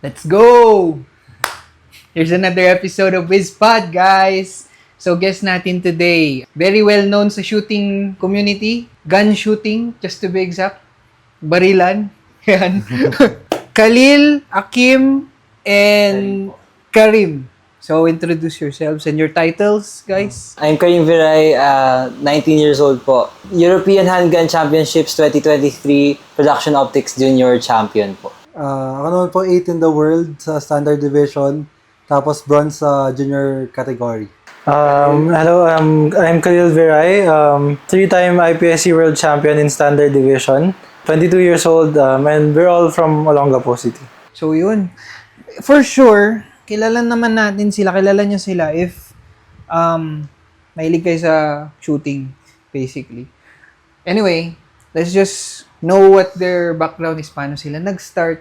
Let's go! Here's another episode of WizPod, guys! So, guest natin today, very well known sa shooting community, gun shooting, just to be exact, barilan, yan. Khalil, Akim, and Karim. So, introduce yourselves and your titles, guys. I'm Karim Viray, 19 years old po. European Handgun Championships 2023 Production Optics Junior Champion po. Ako naman po 8 in the world sa standard division, tapos bronze sa junior category. Hello, I'm Khalil Viray, 3-time IPSC World Champion in Standard Division, 22 years old, and we're all from Olongapo City. So, yun. For sure, kilala naman natin sila, kilala nyo sila if mahilig kayo sa shooting, basically. Anyway, let's just know what their background is, paano sila nag-start.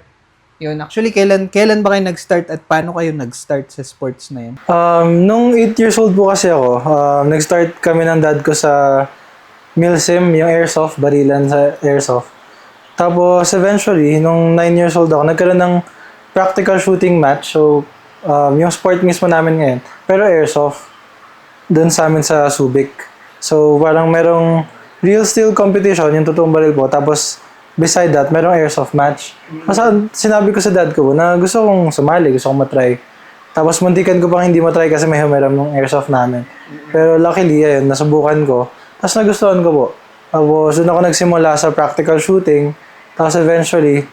Yun, actually, kailan ba kayo nag-start at paano kayo nag-start sa sports na yun? Nung 8 years old po kasi ako, nag-start kami ng dad ko sa Milsim, yung airsoft, barilan sa airsoft. Tapos eventually, nung 9 years old ako, nagkaroon ng practical shooting match. So, yung sport mismo namin ngayon. Pero airsoft, dun sa amin sa Subic. So, parang merong real steel competition, yung totoong baril po. Tapos, beside that, merong airsoft match. Kasi sinabi ko sa dad ko na gusto kong sumali, gusto kong matry. Tapos, muntikan ko pang hindi matry kasi may humiram ng airsoft namin. Pero luckily, ayun, nasubukan ko. Tapos, nagustuhan ko po. Tapos, doon ako nagsimula sa practical shooting. Tapos, eventually,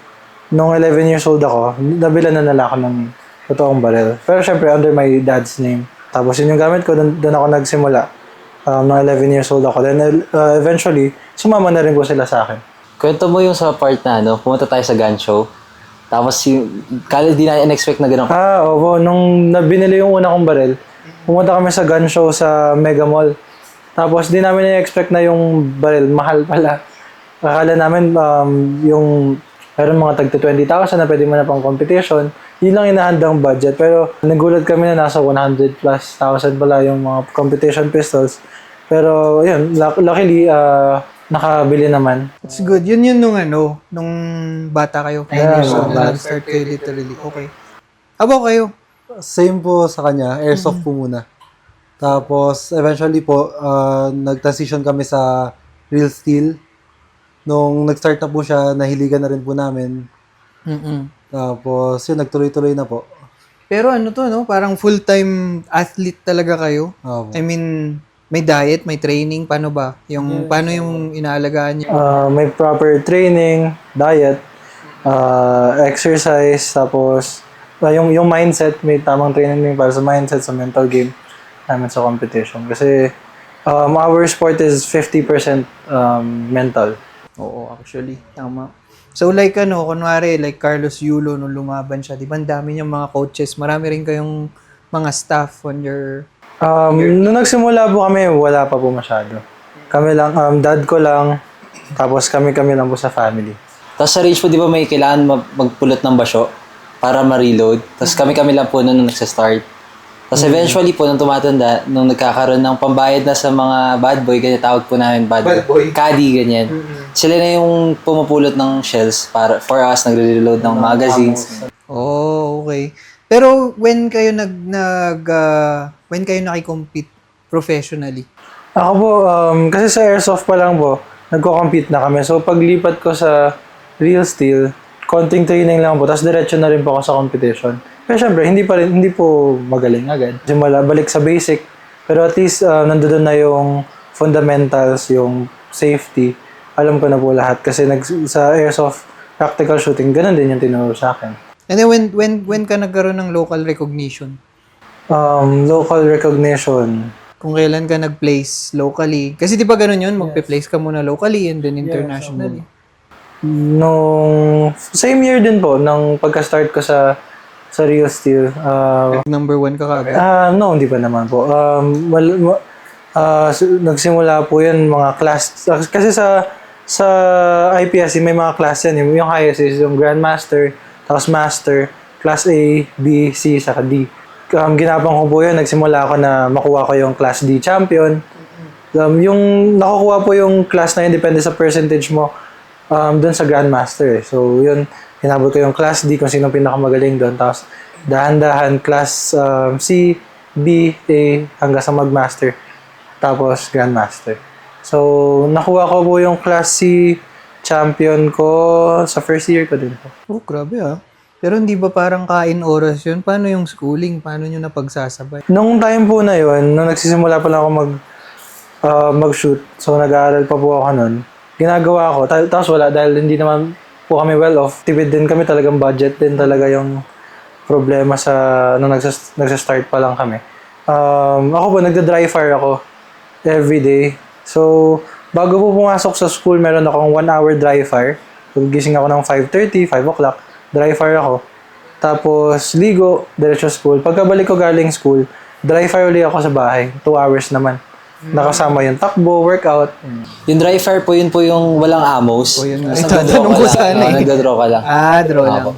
nung 11 years old ako, nabilan na nila ako ng totoong baril. Pero, syempre, under my dad's name. Tapos, yun yung gamit ko, doon ako nagsimula. Nung 11 years old ako. Then, eventually, sumama na rin po sila sa akin. Kwento mo yung sa part na, pumunta tayo sa gun show. Tapos, kala di na in-expect na gano'n. Oo. Nung binili yung una kong baril, pumunta kami sa gun show sa Mega Mall. Tapos, di namin in-expect na yung baril, mahal pala. Akala namin, yung meron mga tagto 20,000 na pwede mo na pang competition. Yun lang inahandang budget. Pero, nagulat kami na nasa 100 plus thousand pala yung mga competition pistols. Pero, yun, luckily, nakabili naman. It's good. Yun nung bata kayo. 9 years old. bata. Start kayo literally. Okay. Abo kayo? Same po sa kanya, airsoft po muna. Tapos, eventually po, nag-transition kami sa real steel. Nung nag-start na po siya, nahiligan na rin po namin. Tapos, yun, nagtuloy-tuloy na po. Pero parang full-time athlete talaga kayo. Opo. I mean, may diet, may training, paano ba? Paano yung inaalagaan niyo? May proper training, diet, exercise, tapos yung mindset, may tamang training din para sa mindset, sa mental game namin sa competition. Kasi our sport is 50% mental. Oo, actually, tama. So like kunwari, like Carlos Yulo, nung lumaban siya, di ba ang dami niyang mga coaches, marami rin kayong mga staff on your... Nung nagsimula po kami, wala pa po masyado. Kami lang, dad ko lang, tapos kami lang po sa family. Tapos sa range po, di ba may kailangan magpulot ng basyo para ma-reload? Tapos kami lang po nung nagsa-start. Tapos eventually po, nung tumatanda, nung nagkakaroon ng pambayad na sa mga bad boy, ganyan tawag po namin bad boy. Caddy, ganyan. Sila na yung pumupulot ng shells para for us, nagre-reload ng magazines. Oh, okay. Pero when kayo when kayo naki-compete professionally? Ako po, kasi sa airsoft pa lang po, nagko-compete na kami. So paglipat ko sa real steel, konting training lang po, tapos diretso na rin po ako sa competition. Pero syempre, hindi po magaling agad. Simula, balik sa basic. Pero at least, nandoon na yung fundamentals, yung safety. Alam ko na po lahat. Kasi sa airsoft practical shooting, ganun din yung tinuro sa akin. And then when ka nagkaroon ng local recognition? Local recognition. Kung kailan ka nag-place locally. Kasi di ba ganun yun? Magpe-place ka muna locally and then internationally. Nung same year din po, nung pagka-start ko sa Real Steel. Number 1 ka kagad? No, hindi pa naman po. Nagsimula po yun mga class. Kasi sa IPSC may mga class yan. Yung highest is yung Grandmaster, tapos Master, Class A, B, C, saka D. Ginapang ko po yun, nagsimula ako na makuha ko yung Class D champion. Yung nakukuha po yung class na yun, depende sa percentage mo dun sa Grandmaster. So, yun, Hinabol ko yung class D kung sino pinakamagaling doon. Tapos dahan-dahan class C, B, A hanggang sa magmaster. Tapos grandmaster. So nakuha ko po yung class C champion ko sa first year ko din po. Oh, grabe ah. Pero hindi ba parang kain oras yun? Paano yung schooling? Paano nyo napagsasabay? Nung time po na yun, nung nagsisimula pa lang ako mag-shoot, so nag-aaral pa po ako nun, ginagawa ko, tapos wala dahil hindi naman po kami well off, tipid din kami, talagang budget din talaga yung problema sa nung nagsa-start pa lang kami. Ako po, nagda-dry fire ako every day. So, bago po pumasok sa school, meron akong 1 hour dry fire. So, gising ako ng 5:30, 5 o'clock, dry fire ako. Tapos, ligo, diretso school. Pagkabalik ko galing school, dry fire ulit ako sa bahay. 2 hours naman. Nakasama yung takbo, workout. Yung dry fire po, yun po yung walang amos. O yun nga. Tapos Itatanong ko lang. sana eh. Nagda-draw ka lang. Draw lang. Ako.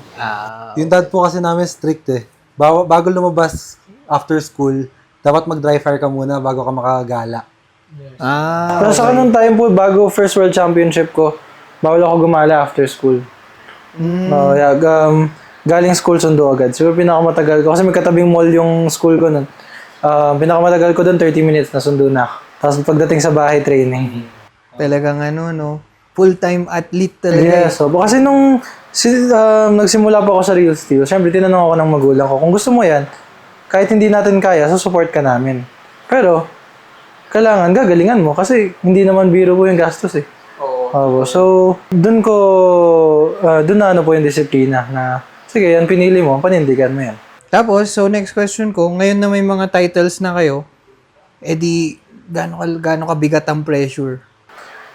Yung dad po kasi namin strict eh. Bago lumabas after school, dapat mag-dry fire ka muna bago ka makagala. Pero sa kanong time po, bago first world championship ko, bawal ako gumala after school. Galing school sundo agad. Siguro pinakamatagal ko, kasi may katabing mall yung school ko nun. Pinakamatagal ko doon, 30 minutes na sundo na ako. Tapos pagdating sa bahay, training. Talagang full-time athlete talaga. Yes, so, kasi nung nagsimula pa ako sa Real Steel, syempre tinanong ako ng magulang ko, kung gusto mo yan, kahit hindi natin kaya, support ka namin. Pero, kailangan gagalingan mo kasi hindi naman biro po yung gastos eh. Oo. So, doon na po yung disiplina na, sige, yan pinili mo, panindigan mo yan. Tapos, so next question ko, ngayon na may mga titles na kayo, edi gaano kabigat ang pressure?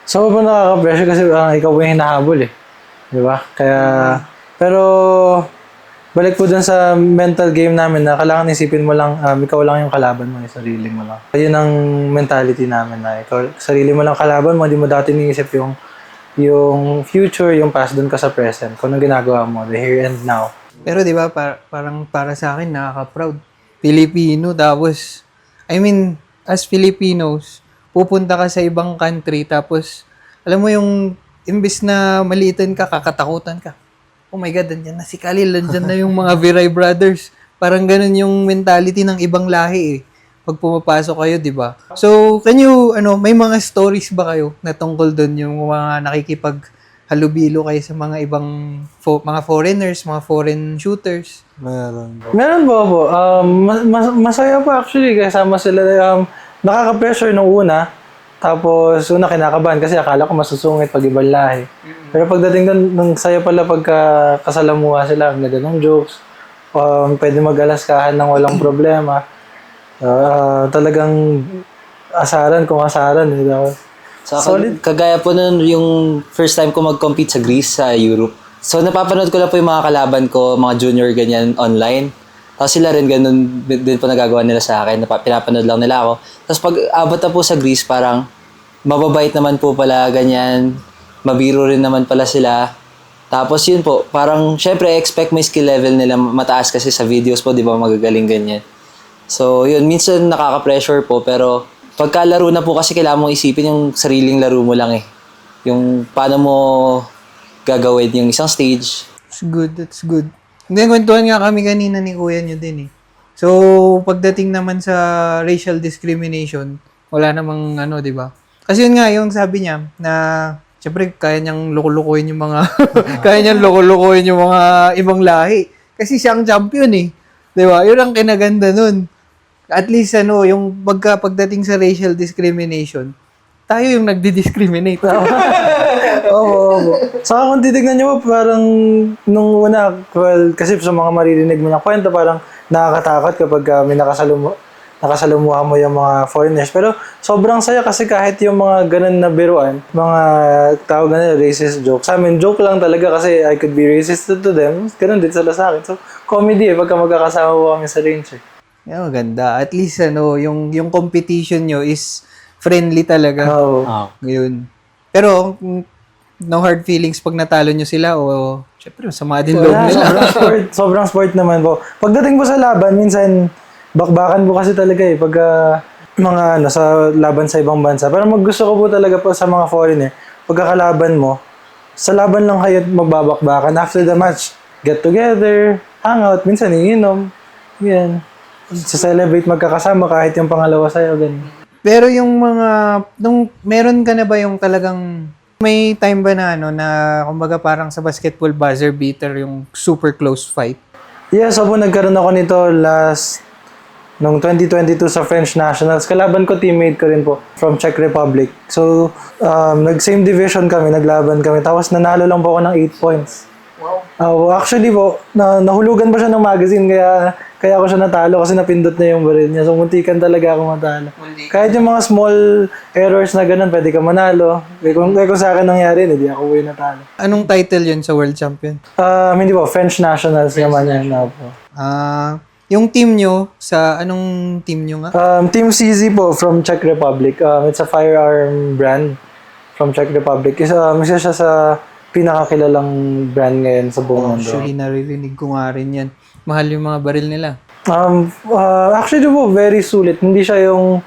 So, pa nakaka-pressure kasi ikaw po yung hinahabol eh. Di ba? Kaya, pero, balik po dun sa mental game namin na kailangan isipin mo lang, ikaw lang yung kalaban mo, yung sarili mo lang. Yun ang mentality namin na ikaw, sarili mo lang kalaban mo, hindi mo dati iniisip yung future, yung past, dun ka sa present. Kung anong ginagawa mo, the here and now. Pero 'di ba parang para sa akin nakaka-proud. Filipino tapos as Filipinos, pupunta ka sa ibang country tapos alam mo yung imbis na maliitan ka, kakatakutan ka. Oh my God, nandiyan na si Khalil, nandiyan na yung mga Viray brothers. Parang ganun yung mentality ng ibang lahi eh. Pag pumapasok kayo, 'di ba? So, may mga stories ba kayo na tungkol doon yung mga halubilo kayo sa mga ibang mga foreigners, mga foreign shooters? Meron po. Masaya po actually kasama sila. Nakaka-pressure nung una. Tapos una kinakabahan kasi akala ko masusungit pag ibang lahi. Pero pagdating doon, nung saya pala pagka kasalamuha sila, ang ganda ng jokes. Pwede mag-alaskahan ng walang problema. Talagang asaran kung asaran. So, kagaya po nun yung first time ko mag-compete sa Greece, sa Europe. So, napapanood ko lang po yung mga kalaban ko, mga junior ganyan, online. Tapos sila rin, ganun din po nagagawa nila sa akin. Pinapanood lang nila ako. Tapos pag abot na po sa Greece, parang mababait naman po pala, ganyan. Mabiro rin naman pala sila. Tapos yun po, parang syempre expect mo yung skill level nila mataas kasi sa videos po, di ba, magagaling ganyan. So, yun, minsan nakaka-pressure po, pero pagkalaro na po kasi kailangan mong isipin yung sariling laro mo lang eh. Yung paano mo gagawin yung isang stage. That's good. Hindi, kwentuhan nga kami kanina ni kuya nyo din eh. So, pagdating naman sa racial discrimination, wala namang di ba? Kasi yun nga, yung sabi niya na syempre kaya niyang loko-lokohin yung mga yung mga ibang lahi. Kasi siya ang champion eh. Di ba? Yun ang kinaganda nun. At least yung pagdating sa racial discrimination, tayo yung nagdi-discriminate. Oo. Saka kung titignan nyo po, parang nung una, kasi sa mga maririnig mo na kwento, parang nakakatakot kapag may nakasalamuha mo yung mga foreigners. Pero sobrang saya kasi kahit yung mga ganun na biruan, mga tawag na racist joke. Sa amin, joke lang talaga kasi I could be racist to them. Ganun din sila sa akin. So, comedy pagka magkakasama po kami sa range. Yeah, maganda. At least yung competition nyo is friendly talaga. Oo. Ngayon. Pero no hard feelings pag natalo nyo sila o syempre masama din loob nila. Sobrang sport naman po. Pagdating po sa laban, minsan bakbakan po kasi talaga eh pag sa laban sa ibang bansa. Pero gusto ko po talaga po sa mga foreigner, pagkakalaban mo, sa laban lang kayo magbabakbakan. After the match, get together, hang out, minsan iinom. Yan. Sa-celebrate magkakasama kahit yung pangalawa sa'yo, ganyan. Pero yung mga, meron ka na ba yung talagang, may time ba na kumbaga parang sa basketball buzzer beater, yung super close fight? Yes, nagkaroon ako nito nung 2022 sa French Nationals. Kalaban ko, teammate ko rin po, from Czech Republic. So, nag-same division kami, naglaban kami. Tapos nanalo lang po ako ng 8 points. Wow. Actually po, nahulugan pa siya ng magazine, kaya ako siya natalo kasi napindot na yung baril niya. So, muntikan talaga ako matalo. Kahit yung mga small errors na ganun, pwede ka manalo. Kung sa akin nangyari, hindi ako natalo. Anong title yun sa world champion? Hindi po, French Nationals naman yan na po. Yung team nyo, anong team nyo nga? Team CZ po from Czech Republic. It's a firearm brand from Czech Republic. Isa siya sa pinakakilalang brand ngayon sa buong mundo. Actually, naririnig ko nga rin yan. Mahal yung mga baril nila. Actually po, very sulit. Hindi siya yung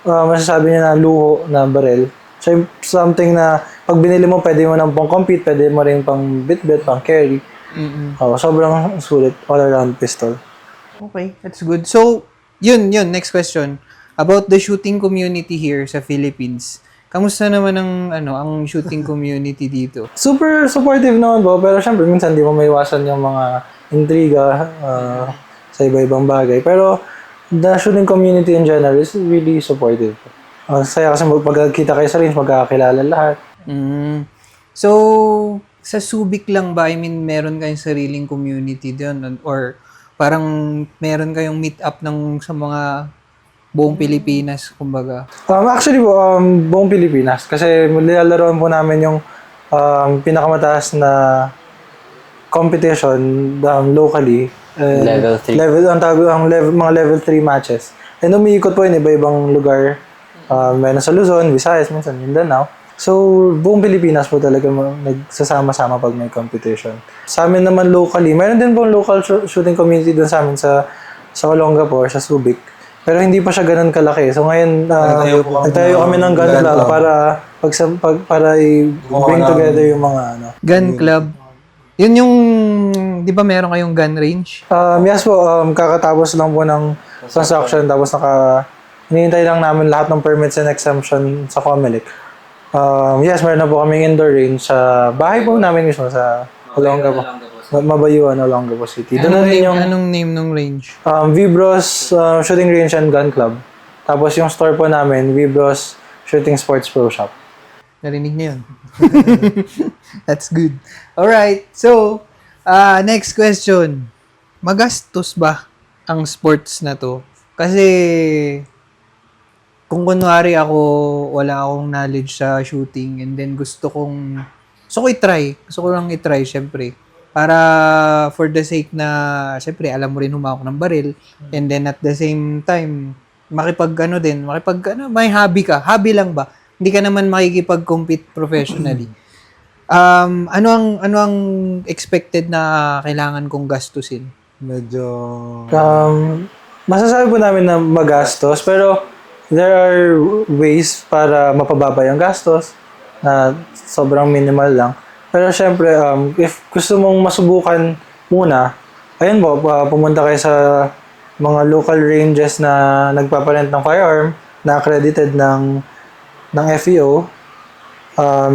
masasabi niya na luho na baril. Siya something na pag binili mo, pwede mo nang pang-compete, pwede mo rin pang bit-bit, pang carry. Sobrang sulit, all-around pistol. Okay, that's good. So, yun, next question. About the shooting community here sa Philippines. Kamusta naman ang shooting community dito? Super supportive naman po, pero syempre minsan di mo maiwasan yung mga intriga sa iba-ibang bagay. Pero the shooting community in general is really supportive. Saya kasi pagkakita kayo sa range, magkakakilala lahat. So, sa Subic lang ba? I mean, meron kayong sariling community doon? Or parang meron kayong meet up sa mga buong Pilipinas, kumbaga? Actually po, buong Pilipinas. Kasi nilalaroan po namin yung pinakamataas na competition locally. Level 3. Mga level 3 matches. And umiikot po yun iba-ibang lugar. Meron sa Luzon, Visayas, minsan Mindanao. So, buong Pilipinas po talaga nagsasama-sama pag may competition. Sa amin naman locally, meron din pong local shooting community doon sa amin sa Olongapo or sa Subic. Pero hindi pa siya ganun kalaki. So ngayon, nagtayo kami ng gun club para i-bring together yung mga Gun club. Yun yung, di ba meron kayong gun range? Yes po, kakatapos lang po ng construction tapos hinihintay lang namin lahat ng permits and exemption sa Comelec. Yes, meron na po kaming indoor range sa bahay po namin mismo sa Olongapo. Mabayuan, Olongapo City. Anong name ng range? Vibros Shooting Range and Gun Club. Tapos yung store po namin, Vibros Shooting Sports Pro Shop. Narinig niyo yun? That's good. Alright, so, next question. Magastos ba ang sports na to? Kasi, kung kunwari wala akong knowledge sa shooting and then gusto ko lang i-try, syempre. Para for the sake na, syempre, alam mo rin humawak ng baril and then at the same time, may hobby ka. Hobby lang ba? Hindi ka naman makikipag-compete professionally. Ano ang expected na kailangan kong gastusin? Medyo... masasabi po namin na magastos, pero there are ways para mapababa yung gastos na sobrang minimal lang. Pero syempre, if gusto mong masubukan muna, ayun po, pumunta kayo sa mga local ranges na nagpaparent ng firearm na accredited ng FEO.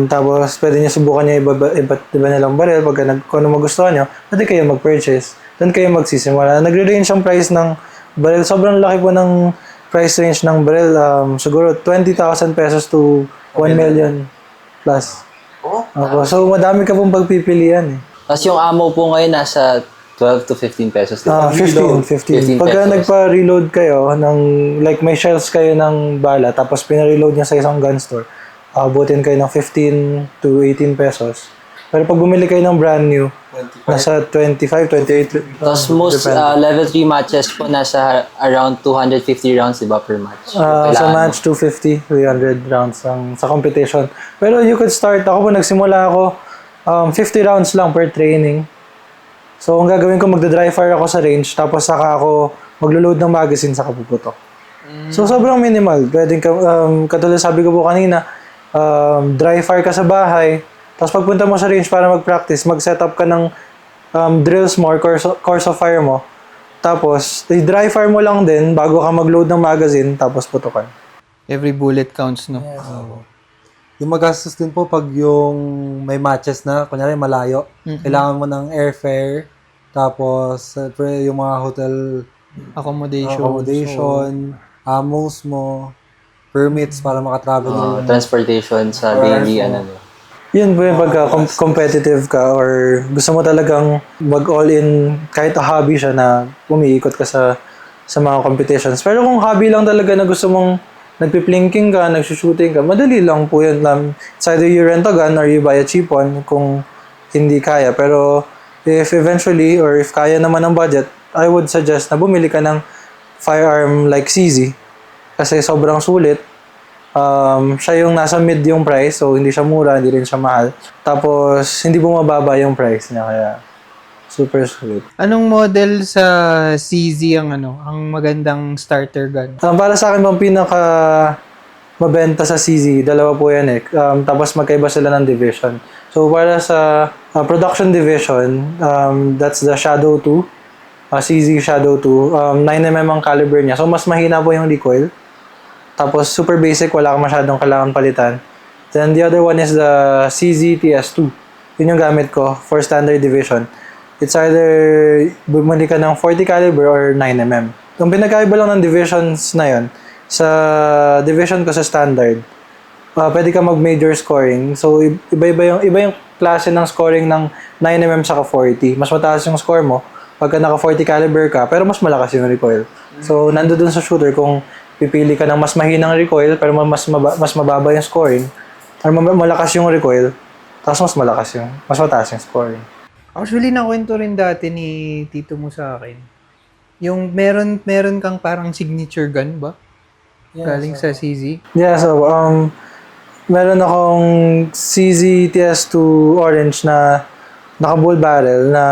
Tapos pwede niyo subukan niyo iba't iba nilang baril. Kung ano magustuhan niyo, pwede kayo mag-purchase. Doon kayo magsisimula. Nagre-range ang price ng baril. Sobrang laki po ng price range ng baril. Siguro 20,000 pesos to 1 million plus. So madami ka pong pagpipilian eh. Tapos yung ammo po ngayon nasa 12 to 15 pesos. 15 Pagka pesos. nagpa-reload kayo like may shells kayo ng bala tapos pina-reload niya sa isang gun store, abutin kayo ng 15 to 18 pesos. Pero pag bumili kayo ng brand new, nasa 25, 28. Tapos most level 3 matches po nasa around 250 rounds diba per match. Sa match, 250, 300 rounds sa competition. Pero you could start, nagsimula ako, 50 rounds lang per training. So, ang gagawin ko, magda-dry fire ako sa range, tapos saka ako maglo-load ng magazine sa kapuputok. So, sobrang minimal. Pwedeng katulad sabi ko po kanina, dry fire ka sa bahay, Tapos pagpunta mo sa range para mag-practice, mag-set up ka ng drills mo or course of fire mo. Tapos, dry fire mo lang din bago ka mag-load ng magazine, tapos putukan. Every bullet counts, no? Yung magastos din po pag yung may matches na, kunyari malayo, kailangan mo ng airfare, tapos syempre, yung mga hotel accommodation, ammos mo, permits para makatravel. Transportation sa daily, Yun po yung pagka competitive ka or gusto mo talagang mag-all-in kahit hobby siya na umiikot ka sa mga competitions. Pero kung hobby lang talaga na gusto mong nagpiplinking ka, nagsushooting ka, madali lang po yun. It's either you rent a gun or you buy a cheap one kung hindi kaya. Pero if eventually or if kaya naman ng budget, I would suggest na bumili ka ng firearm like CZ kasi sobrang sulit. Siya yung nasa mid yung price, so hindi siya mura, hindi rin siya mahal. Tapos, hindi bumababa yung price niya, kaya super sulit. Anong model sa CZ ang magandang starter gun? Para sa akin, ang pinaka mabenta sa CZ, dalawa po yan eh. Tapos magkaiba sila ng division. So, para sa production division, that's the Shadow 2, CZ Shadow 2. 9mm ang caliber niya, so mas mahina po yung recoil. Tapos, super basic, wala kang masyadong kailangan palitan. Then, the other one is the CZ TS2. Yun yung gamit ko for standard division. It's either bumili ka ng 40 caliber or 9mm. Yung pinagkaiba lang ng divisions na yun, sa division ko sa standard, pwede ka mag-major scoring. So, iba yung klase ng scoring ng 9mm saka 40. Mas mataas yung score mo pagka naka 40 caliber ka, pero mas malakas yung recoil. So, nando dun sa shooter kung pipili ka ng mas mahinang recoil pero mas mababa yung scoring or malakas yung recoil tapos mas mataas yung scoring. Actually, nakwento rin dati ni tito mo sa akin. Yung meron kang parang signature gun ba? Galing sa CZ? Yeah, so meron akong CZ TS2 orange na naka-bull barrel na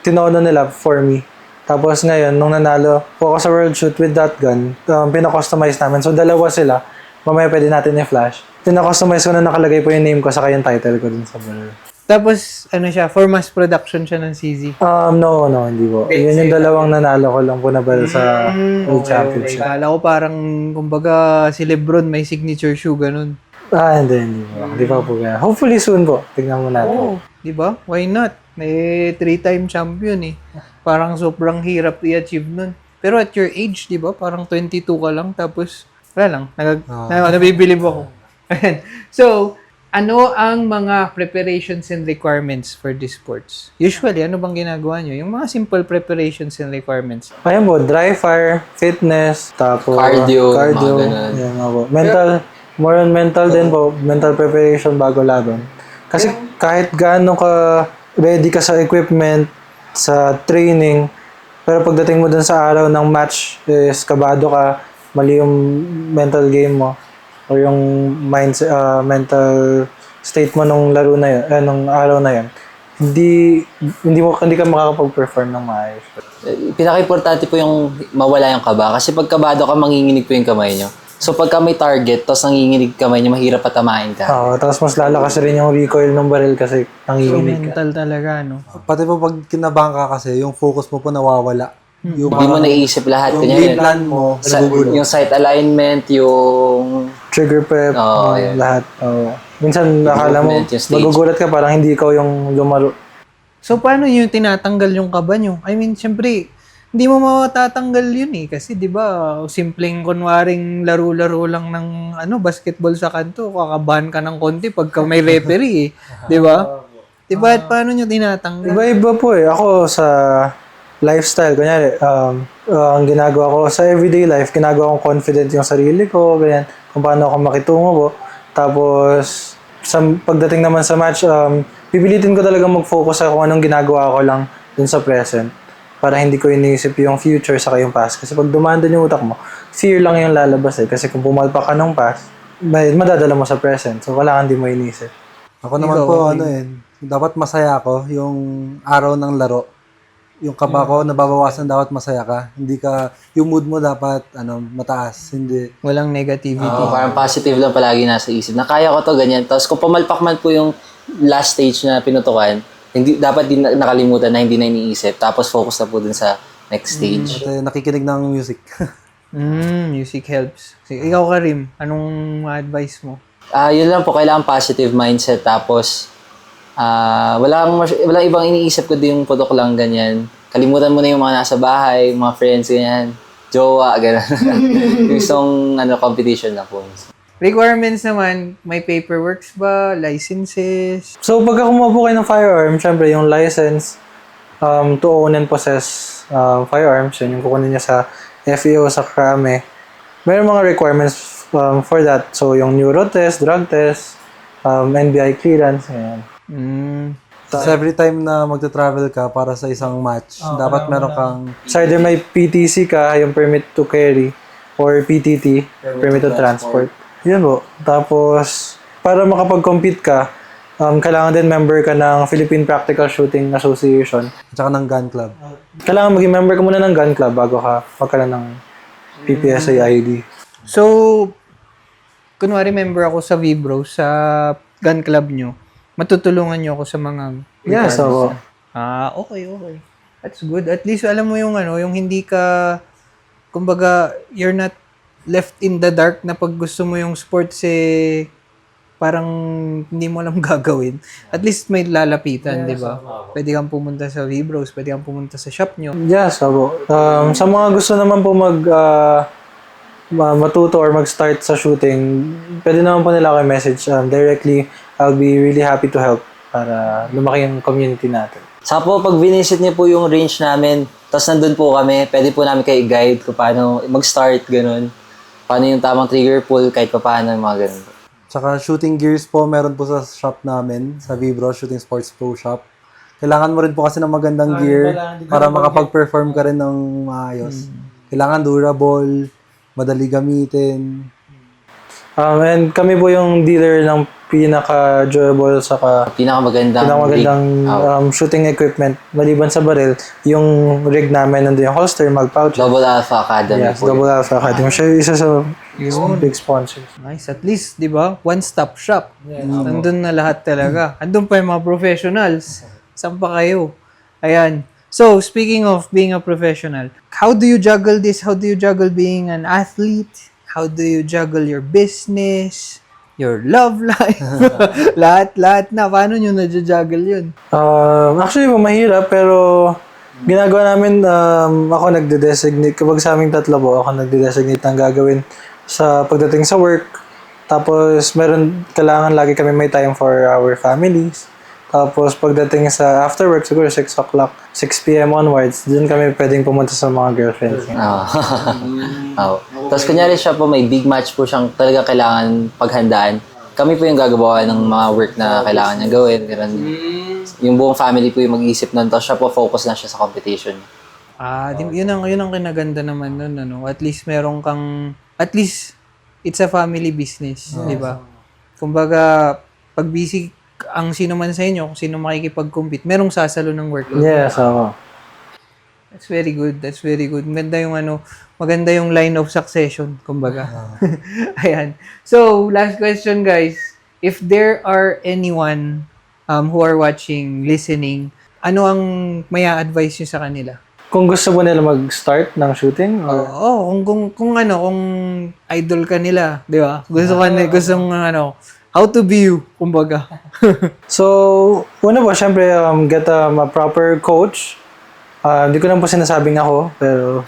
tinono nila for me. Tapos ngayon, nung nanalo po ako sa World Shoot with that gun, pinakustomize namin. So, dalawa sila. Mamaya pwede natin i-flash. Pinakustomize ko na nakalagay po yung name ko saka yung title ko dun sa barrel. Tapos, siya, for mass production siya ng CZ? No, hindi po. Yun yung dalawang nanalo ko lang po na barrel sa World Championship. Kala ko parang, kumbaga, si Lebron may signature shoe, ganun. Hindi po. Hindi pa po ganyan. Hopefully soon po. Tignan mo natin. Oo, di ba? Why not? May 3-time champion eh. Parang sobrang hirap i-achieve nun. Pero at your age, di ba? Parang 22 ka lang, tapos, wala lang. Nabibilib ako. So, ano ang mga preparations and requirements for these sports? Usually, ano bang ginagawa nyo? Yung mga simple preparations and requirements. Ayan po, dry fire, fitness, tapos Cardio, mga ganun. Yan nga po. More on mental din po. Mental preparation bago laban. Kasi kahit gaano ka ready ka sa equipment, sa training, pero pagdating mo dun sa araw ng match is kabado ka, mali yung mental game mo o yung mental state mo nung laro na yun, nung araw na yun, hindi ka makakapag-perform ng maayos. Pinaka-importante po yung mawala yung kaba. Kasi pag kabado ka, manginginig po yung kamay nyo. So pagka may target, tapos nanginginig kamay nyo, mahirap patamain ka. Tapos mas lalakas rin yung recoil ng baril kasi So, nanginginig ka. mental talaga, no? Pati po pag kinabahan ka kasi, yung focus mo po nawawala. Yung Hindi mo naiisip lahat. yung Kunyari, game plan mo, nagugulo. yung sight alignment, yung... Trigger prep, yan. lahat. Minsan nakala mo, movement, yung stage. magugulat ka parang hindi ikaw yung lumaro. So, paano yung tinatanggal yung kaba nyo? I mean, syempre, hindi mo matatanggal yun eh. Kasi, di ba, simpleng kunwaring laro-laro lang ng basketball sa kanto, kakabahan ka ng konti pagka may referee eh. Di ba? Di ba, paano nyo tinatanggal? Iba-iba po eh. Ako sa lifestyle, kunyari, ang ginagawa ko sa everyday life, ginagawa kong confident yung sarili ko, ganyan, kung paano ako makitungo po. Tapos, sa pagdating naman sa match, pipilitin ko talaga mag-focus sa kung anong ginagawa ko lang dun sa present para hindi ko iniisip yung future saka yung past. Kasi pag dumaan dun yung utak mo, fear lang yung lalabas eh. Kasi kung pumalpak ka ng past, madadala mo sa present. So, wala kang di mo iniisip. Ako naman po, dapat masaya ako yung araw ng laro. yung kaba ko, nababawasan dapat masaya ka. Hindi ka, yung mood mo dapat, mataas. Hindi. Walang negativity. Parang positive lang palagi nasa isip. Na kaya ko to, ganyan. Tapos kung pumalpak man po yung last stage na pinutukan, hindi, dapat din nakalimutan na hindi na iniisip. Tapos focus na po dun sa next stage. At nakikinig ng music. Music helps. Sige, ikaw Karim, anong advice mo? Yun lang po, kailangan positive mindset. Tapos, walang ibang iniisip ko din yung putok lang, ganyan. Kalimutan mo na yung mga nasa bahay, yung mga friends, ganyan. Jowa, ganyan. Yung isang competition na po. Requirements naman, may paperworks ba? Licenses? So, pagka kumuha po kayo ng firearm, syempre yung license to own and possess firearms, yun yung kukunin niya sa FEO sa krame. Meron mga requirements for that. So, yung neuro test, drug test, NBI clearance, ayan. Tapos every time na magta-travel ka para sa isang match, dapat meron kang So, either may PTC ka, yung permit to carry, or PTT, permit to transport. Yun po. Tapos, para makapag-compete ka, kailangan din member ka ng Philippine Practical Shooting Association. at saka ng gun club. Kailangan maging member ka muna ng gun club bago ka magkaroon ng PPSA ID. So, kunwari member ako sa Vibro, sa gun club nyo, matutulungan nyo ako sa mga Yes, so, okay. That's good. At least alam mo yung yung hindi ka, kumbaga, you're not left in the dark na pag gusto mo yung sports parang hindi mo alam gagawin. At least may lalapitan, di ba? Pwede kang pumunta sa Vibros, pwede kang pumunta sa shop nyo. yes, so, sa mga gusto naman po matuto or mag-start sa shooting, pwede naman po nila ako message directly. I'll be really happy to help para lumaki yung community natin. Saka po, pag visit niyo po yung range namin, tapos nandun po kami, pwede po namin kayo i-guide kung paano mag-start, ganun. Paano yung tamang trigger pull, kahit pa paano, mga ganun. Tsaka shooting gears po, meron po sa shop namin, sa Vibro, Shooting Sports Pro Shop. Kailangan mo rin po kasi ng magandang gear para makapag-perform ka rin ng maayos. Kailangan durable, madali gamitin. And kami po yung dealer ng pinaka-durable saka Pinakamagandang shooting equipment. Maliban sa baril, yung rig namin nandun yung holster, mag-pouch. Double Alpha Academy Yes, po. Double Alpha Academy. Siya yung isa sa big sponsors. Nice. At least, di ba? One-stop shop. Nandun na lahat talaga. Andun pa yung mga professionals. Saan pa kayo? Ayan. So, speaking of being a professional, how do you juggle this? How do you juggle being an athlete? How do you juggle your business? Your love life? Lahat na. Paano nyo na-juggle yun? Actually, mahirap pero ginagawa namin, ako nagde-designate, kapag sa aming tatlo po, ako nagde-designate ng gagawin sa pagdating sa work. Tapos, kailangan lagi kami may time for our families. Tapos, pagdating sa after work, siguro 6 o'clock, 6 p.m. onwards, dun kami pwedeng pumunta sa mga girlfriends. Tapos kunyari siya po, may big match po siyang talaga kailangan paghandaan. Kami po yung gagawa ng mga work na kailangan niya gawin. Ganun. Yung buong family po yung mag-iisip nun. Tapos siya po, focus na siya sa competition. Yun ang kinaganda naman nun, At least at least it's a family business, di ba? Kumbaga, pag busy ang sino man sa inyo, kung sino makikipag-compete, merong sasalo ng workload. Yes, oo. That's very good. Maganda yung line of succession, kumbaga. Ayan. So, last question, guys. If there are anyone who are watching, listening, ano ang may advice nyo sa kanila? Kung gusto mo nila mag-start ng shooting? Or... kung idol ka nila, di ba? How to be you, kumbaga. So, una po, syempre, get a proper coach. Hindi ko lang po sinasabing ako, pero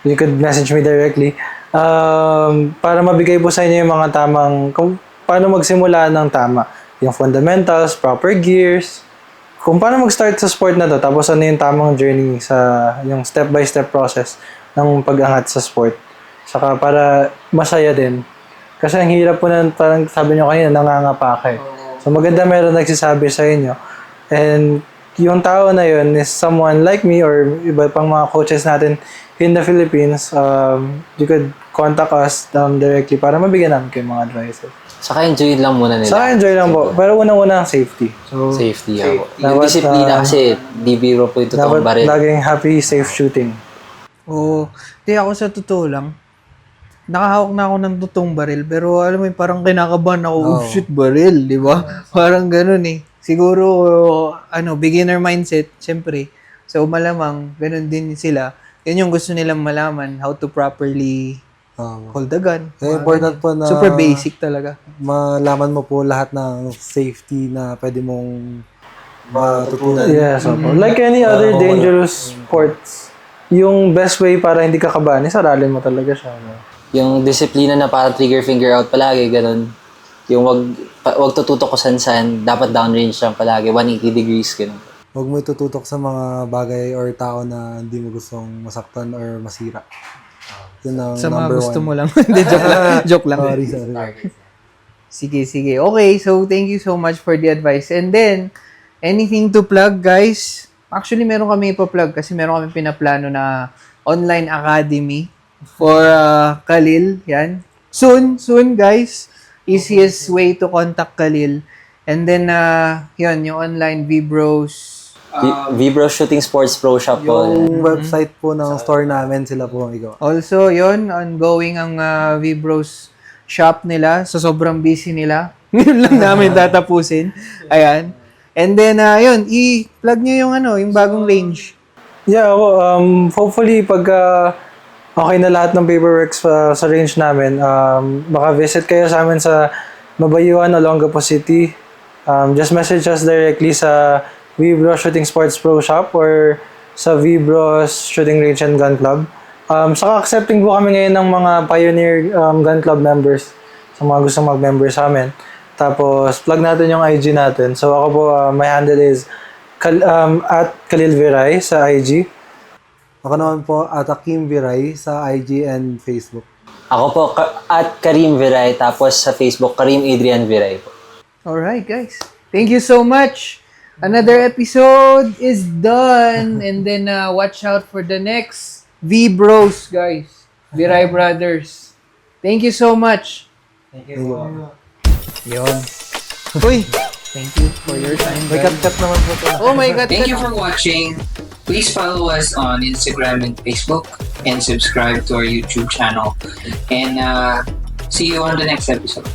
you could message me directly. Para mabigay po sa inyo yung mga tamang, kung paano magsimula ng tama. Yung fundamentals, proper gears, kung paano mag-start sa sport na to, tapos ano yung tamang journey sa yung step-by-step process ng pag-angat sa sport. Saka para masaya din. Kasi ang hirap po na, parang sabi nyo kanina, nangangapa kayo. So maganda meron nagsasabi sa inyo. And yung tao na yun is someone like me or iba pang mga coaches natin in the Philippines. You could contact us directly para mabigyan namin kayo mga advices. Saka enjoy lang muna nila. Sa enjoy lang po. Pero unang-una ang safety. So, Safety ako. Yung Dapat, disiplina kasi, di biro po yung totoong dapat baril. laging happy, safe shooting. Oo. Di ako sa totoo lang. Nakahawak na ako ng totoong baril. Pero alam mo yun, parang kinakabahan ako, oh, shoot baril, di ba? Parang ganun eh. Siguro, beginner mindset, syempre. So malamang, ganun din sila. Yun yung gusto nilang malaman, how to properly hold the gun. Kaya important po na Super basic talaga. malaman mo po lahat ng safety na pwede mong matutunan. Yes, opo. Like any other dangerous sports, yung best way para hindi ka kabahan is aralin mo talaga siya. No? Yung disiplina na para trigger finger out palagi, ganun. Yung wag tututok ko san-san, dapat downrange lang palagi, 180 degrees, ganun. Huwag mo itututok sa mga bagay or tao na hindi mo gustong masaktan or masira. Yun ang Sa mga number gusto one. mo lang. Hindi, joke lang. Joke lang. Sorry. Sige. Okay, so thank you so much for the advice. And then, anything to plug, guys? Actually, meron kami ipa-plug kasi meron kami pinaplano na online academy for Khalil. Yan. Soon, guys. Easiest way to contact Khalil. And then, yun, yung online Vibros. Vibro Shooting Sports Pro Shop po. Yung website po ng store namin, sila po ang igawa. Also, yun, ongoing ang Vibros shop nila. So, sobrang busy nila. Ngayon lang namin tatapusin. Ayan. And then, yun, i-plug nyo yung bagong range. Yeah, hopefully pag okay na lahat ng paperwork sa range namin, maka-visit kayo sa amin sa Mabayuan, Olongapo City. Just message us directly sa Vibros Shooting Sports Pro Shop or sa Vibros Shooting Range and Gun Club. Saka accepting po kami ngayon ng mga Pioneer Gun Club members sa mga gusto mag-member sa amin. Tapos, plug natin yung IG natin. So, ako po, my handle is at Khalil Viray sa IG. Ako naman po at Akim Viray sa IG and Facebook. Ako po, at Karim Viray, tapos sa Facebook, Karim Adrian Viray po. Alright, guys. Thank you so much. Another episode is done. And then, watch out for the next V-Bros, guys. Viray Brothers. Thank you so much. Yun. Uy! Thank you for your time, May guys. cut naman po ito. Oh my God. Thank you for watching. Please follow us on Instagram and Facebook and subscribe to our YouTube channel. And see you on the next episode.